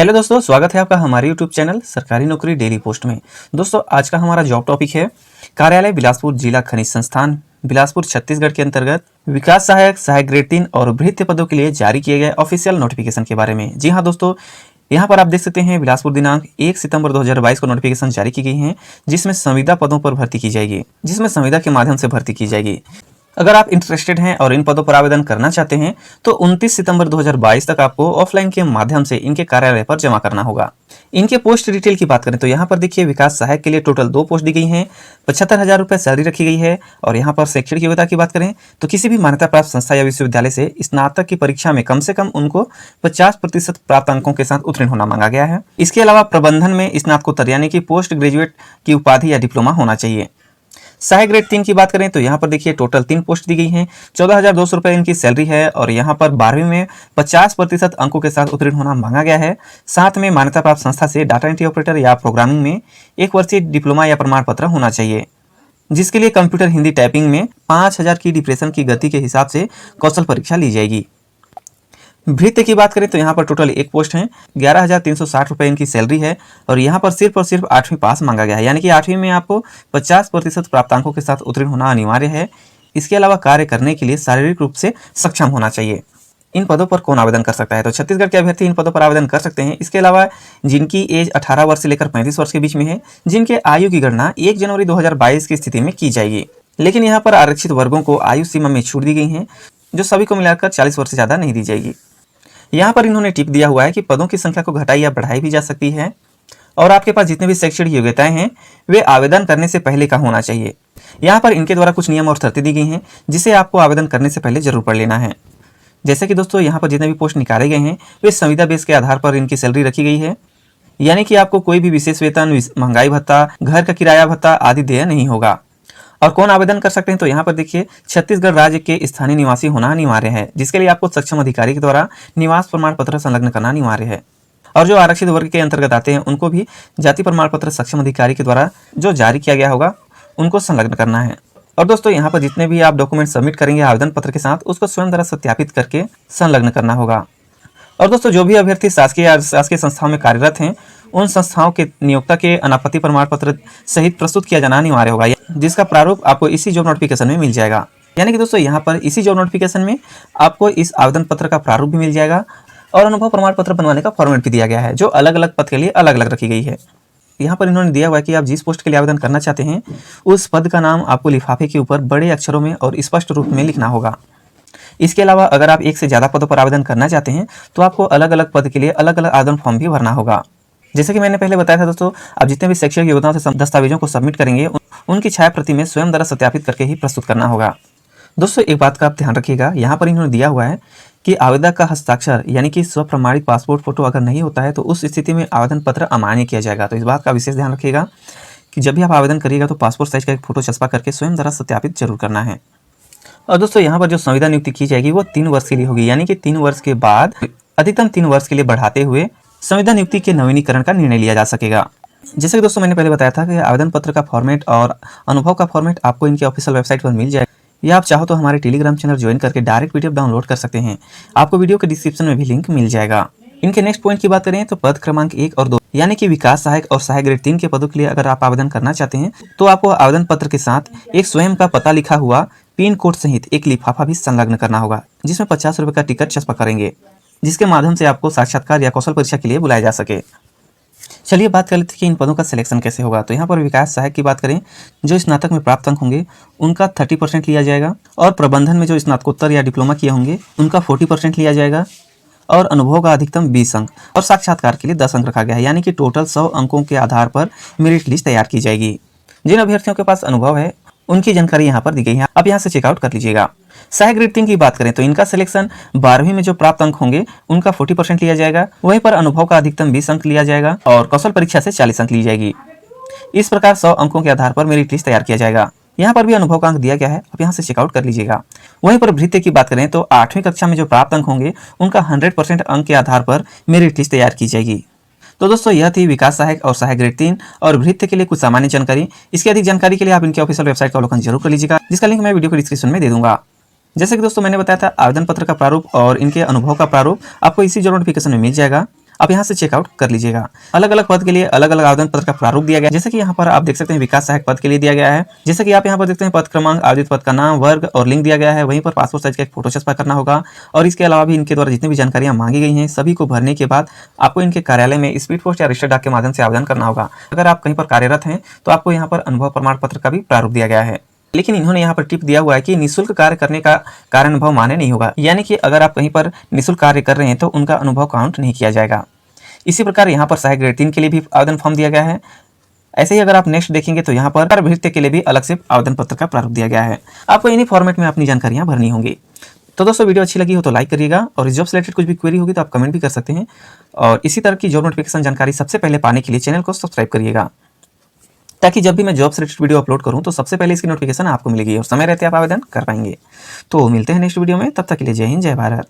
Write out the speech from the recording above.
Hello दोस्तों, स्वागत है आपका हमारे यूट्यूब चैनल सरकारी नौकरी डेली पोस्ट में। दोस्तों आज का हमारा जॉब टॉपिक है कार्यालय बिलासपुर जिला खनिज संस्थान बिलासपुर छत्तीसगढ़ के अंतर्गत विकास सहायक सहायक ग्रेड 3 और भृत्य पदों के लिए जारी किए गए ऑफिशियल नोटिफिकेशन के बारे में। जी हाँ दोस्तों, यहाँ पर आप देख सकते हैं बिलासपुर दिनांक 1 सितंबर 2022 को नोटिफिकेशन जारी की गई है, जिसमें संविदा पदों पर भर्ती की जाएगी, जिसमें संविदा के माध्यम से भर्ती की जाएगी। अगर आप इंटरेस्टेड हैं और इन पदों पर आवेदन करना चाहते हैं तो 29 सितंबर 2022 तक आपको ऑफलाइन के माध्यम से इनके कार्यालय पर जमा करना होगा। इनके पोस्ट डिटेल की बात करें तो यहाँ पर देखिए विकास सहायक के लिए टोटल 2 पोस्ट दी गई हैं, 75,000 रुपये सैलरी रखी गई है। और यहाँ पर शैक्षणिक योग्यता की बात करें तो किसी भी मान्यता प्राप्त संस्था या विश्वविद्यालय से स्नातक की परीक्षा में कम से कम उनको 50% प्राप्त अंकों के साथ उत्तीर्ण होना मांगा गया है। इसके अलावा प्रबंधन में स्नातकोत्तर यानी कि पोस्ट ग्रेजुएट की उपाधि या डिप्लोमा होना चाहिए। सहायक ग्रेड 3 की बात करें तो यहाँ पर देखिए टोटल 3 पोस्ट दी गई हैं, 14,200 रुपये इनकी सैलरी है। और यहाँ पर 12वीं में 50% अंकों के साथ उत्तीर्ण होना मांगा गया है। साथ में मान्यता प्राप्त संस्था से डाटा एंट्री ऑपरेटर या प्रोग्रामिंग में 1 वर्षीय डिप्लोमा या प्रमाण पत्र होना चाहिए, जिसके लिए कंप्यूटर हिंदी टाइपिंग में 5000 की डिप्रेशन की गति के हिसाब से कौशल परीक्षा ली जाएगी। भृत्य की बात करें तो यहाँ पर टोटल 1 पोस्ट है, 11,360 रुपये इनकी सैलरी है। और यहाँ पर सिर्फ और सिर्फ 8वीं पास मांगा गया है, यानी कि 8वीं में आपको 50% प्राप्तांकों के साथ उत्तीर्ण होना अनिवार्य है। इसके अलावा कार्य करने के लिए शारीरिक रूप से सक्षम होना चाहिए। इन पदों पर कौन आवेदन कर सकता है तो छत्तीसगढ़ के अभ्यर्थी इन पदों पर आवेदन कर सकते हैं। इसके अलावा जिनकी एज 18 वर्ष से लेकर 35 वर्ष के बीच में है, जिनके आयु की गणना 1 जनवरी 2022 की स्थिति में की जाएगी। लेकिन यहाँ पर आरक्षित वर्गों को आयु सीमा में छूट दी गई है, जो सभी को मिलाकर 40 वर्ष से ज़्यादा नहीं दी जाएगी। यहाँ पर इन्होंने टिप दिया हुआ है कि पदों की संख्या को घटाई या बढ़ाई भी जा सकती है, और आपके पास जितने भी शैक्षणिक योग्यताएं हैं वे आवेदन करने से पहले का होना चाहिए। यहाँ पर इनके द्वारा कुछ नियम और शर्तें दी गई हैं, जिसे आपको आवेदन करने से पहले जरूर पढ़ लेना है। जैसे कि दोस्तों यहाँ पर जितने भी पोस्ट निकाले गए हैं वे संविदा बेस के आधार पर इनकी सैलरी रखी गई है, यानी कि आपको कोई भी विशेष वेतन, महंगाई भत्ता, घर का किराया भत्ता आदि देय नहीं होगा। और कौन आवेदन कर सकते हैं तो यहाँ पर देखिए छत्तीसगढ़ राज्य के स्थानीय निवासी होना अनिवार्य है, जिसके लिए आपको सक्षम अधिकारी के द्वारा निवास प्रमाण पत्र संलग्न करना अनिवार्य है। और जो आरक्षित वर्ग के अंतर्गत आते हैं उनको भी जाति प्रमाण पत्र सक्षम अधिकारी के द्वारा जो जारी किया गया होगा उनको संलग्न करना है। और दोस्तों यहाँ पर जितने भी आप डॉक्यूमेंट सबमिट करेंगे आवेदन पत्र के साथ, उसको स्वयं द्वारा सत्यापित करके संलग्न करना होगा। और दोस्तों जो भी अभ्यर्थी शासकीय या शासकीय संस्थाओं में कार्यरत हैं, उन संस्थाओं के नियोक्ता के अनापत्ति प्रमाण पत्र सहित प्रस्तुत किया जाना अनिवार्य होगा, जिसका प्रारूप आपको इसी जॉब नोटिफिकेशन में मिल जाएगा। यानी कि दोस्तों यहाँ पर इसी जॉब नोटिफिकेशन में आपको इस आवेदन पत्र का प्रारूप भी मिल जाएगा और अनुभव प्रमाण पत्र बनवाने का फॉर्मेट भी दिया गया है, जो अलग अलग पद के लिए अलग अलग रखी गई है। यहाँ पर इन्होंने दिया हुआ है कि आप जिस पोस्ट के लिए आवेदन करना चाहते हैं उस पद का नाम आपको लिफाफे के ऊपर बड़े अक्षरों में और स्पष्ट रूप में लिखना होगा। इसके अलावा अगर आप एक से ज़्यादा पदों पर आवेदन करना चाहते हैं तो आपको अलग अलग पद के लिए अलग अलग आवेदन फॉर्म भी भरना होगा। जैसे कि मैंने पहले बताया था दोस्तों, आप जितने भी शैक्षणिक योग्यताओं से दस्तावेजों को सबमिट करेंगे उनकी छाया प्रति में स्वयं द्वारा सत्यापित करके ही प्रस्तुत करना होगा। दोस्तों एक बात का आप ध्यान रखिएगा, यहाँ पर इन्होंने दिया हुआ है कि आवेदक का हस्ताक्षर यानी कि स्वप्रमाणित पासपोर्ट फोटो अगर नहीं होता है तो उस स्थिति में आवेदन पत्र अमान्य किया जाएगा। तो इस बात का विशेष ध्यान रखिएगा कि जब भी आप आवेदन करिएगा तो पासपोर्ट साइज का एक फोटो चस्पा करके स्वयं द्वारा सत्यापित जरूर करना है। और दोस्तों यहाँ पर जो संविदा नियुक्ति की जाएगी वो 3 वर्ष के लिए होगी, यानी कि 3 वर्ष के बाद अधिकतम 3 वर्ष के लिए बढ़ाते हुए संविदा नियुक्ति के नवीनीकरण का निर्णय लिया जा सकेगा। जैसे कि दोस्तों मैंने पहले बताया था कि आवेदन पत्र का फॉर्मेट और अनुभव का फॉर्मेट आपको इनके ऑफिशियल वेबसाइट पर मिल जाएगा, या आप चाहो तो हमारे टेलीग्राम चैनल ज्वाइन करके डायरेक्ट पीडीएफ डाउनलोड कर सकते हैं। आपको वीडियो के डिस्क्रिप्शन में भी लिंक मिल जाएगा। इनके नेक्स्ट पॉइंट की बात करें तो पद क्रमांक 1 और 2 यानी कि विकास सहायक और सहायक ग्रेड 3 के पदों के लिए अगर आप आवेदन करना चाहते हैं तो आपको आवेदन पत्र के साथ एक स्वयं का पता लिखा हुआ पिन कोड सहित एक लिफाफा भी संलग्न करना होगा, जिसमें 50 रुपये का टिकट चस्पा करेंगे, जिसके माध्यम से आपको साक्षात्कार या कौशल परीक्षा के लिए बुलाया जा सके। चलिए बात कर लेते हैं कि इन पदों का सिलेक्शन कैसे होगा। तो यहाँ पर विकास सहायक की बात करें, जो स्नातक में प्राप्त अंक होंगे उनका 30% लिया जाएगा, और प्रबंधन में जो स्नातकोत्तर या डिप्लोमा किए होंगे उनका 40% लिया जाएगा, और अनुभव का अधिकतम 20 अंक, और साक्षात्कार के लिए 10 अंक रखा गया है, यानी कि टोटल 100 अंकों के आधार पर मेरिट लिस्ट तैयार की जाएगी। जिन अभ्यर्थियों के पास अनुभव है उनकी जानकारी यहाँ पर दी गई है, आप यहाँ से चेकआउट कर लीजिएगा। सहायक ग्रेड 3 की बात करें तो इनका सिलेक्शन 12वीं में जो प्राप्त अंक होंगे उनका 40% लिया जाएगा, वहीं पर अनुभव का अधिकतम 20 अंक लिया जाएगा और कौशल परीक्षा से 40 अंक ली जाएगी। इस प्रकार 100 अंकों के आधार पर मेरिट लिस्ट तैयार किया जाएगा। यहाँ पर भी अनुभव का अंक दिया गया है, आप यहाँ से चेकआउट कर लीजिएगा। वहीं पर भृत्य की बात करें तो 8वीं कक्षा में जो प्राप्त अंक होंगे उनका 100% अंक के आधार पर मेरिट लिस्ट तैयार की जाएगी। तो दोस्तों यह थी विकास सहायक और सहायक ग्रेड 3 और भृत्य के लिए कुछ सामान्य जानकारी। इसकी अधिक जानकारी के लिए आप इनके ऑफिशियल वेबसाइट का अवलोकन जरूर कर लीजिएगा, जिसका लिंक मैं वीडियो के डिस्क्रिप्शन में दे दूंगा। जैसे कि दोस्तों मैंने बताया था आवेदन पत्र का प्रारूप और इनके अनुभव का प्रारूप आपको इसी जो नोटिफिकेशन में मिल जाएगा। आप यहाँ से चेकआउट कर लीजिएगा। अलग अलग पद के लिए अलग अलग आवेदन पत्र का प्रारूप दिया गया है। जैसे कि यहाँ पर आप देख सकते हैं विकास सहायक पद के लिए दिया गया है। जैसे कि आप यहाँ पर देखते हैं पद क्रमांक, आवेदित पद का नाम, वर्ग और लिंक दिया गया है। वहीं पर पासपोर्ट साइज का एक फोटो चस्पा करना होगा। और इसके अलावा भी इनके द्वारा जितनी भी जानकारियां मांगी गई हैं सभी को भरने के बाद आपको इनके कार्यालय में स्पीड पोस्ट या रजिस्टर्ड डाक के माध्यम से आवेदन करना होगा। अगर आप कहीं पर कार्यरत हैं तो आपको यहाँ पर अनुभव प्रमाण पत्र का भी प्रारूप दिया गया है। लेकिन इन्होंने यहाँ पर टिप दिया हुआ है कि निःशुल्क कार्य करने का कार्य अनुभव मान्य नहीं होगा, यानी कि अगर आप कहीं पर निःशुल्क कार्य कर रहे हैं तो उनका अनुभव काउंट नहीं किया जाएगा। इसी प्रकार यहाँ पर सहायक ग्रेड 3 के लिए भी आवेदन फॉर्म दिया गया है। ऐसे ही अगर आप नेक्स्ट देखेंगे तो यहाँ पर भृत्य के लिए भी अलग से आवेदन पत्र का प्रारूप दिया गया है। आपको इन्हीं फॉर्मेट में अपनी जानकारियां भरनी होंगी। तो दोस्तों वीडियो अच्छी लगी हो तो लाइक करिएगा, और इस जॉब से रिलेटेड कुछ भी क्वेरी होगी तो आप कमेंट भी कर सकते हैं। और इसी तरह की जॉब नोटिफिकेशन जानकारी सबसे पहले पाने के लिए चैनल को सब्सक्राइब करिएगा, ताकि जब भी मैं जॉब से रिलेटेड वीडियो अपलोड करूं तो सबसे पहले इसकी नोटिफिकेशन आपको मिलेगी और समय रहते आप आवेदन कर पाएंगे। तो मिलते हैं नेक्स्ट वीडियो में, तब तक के लिए जय हिंद, जय भारत।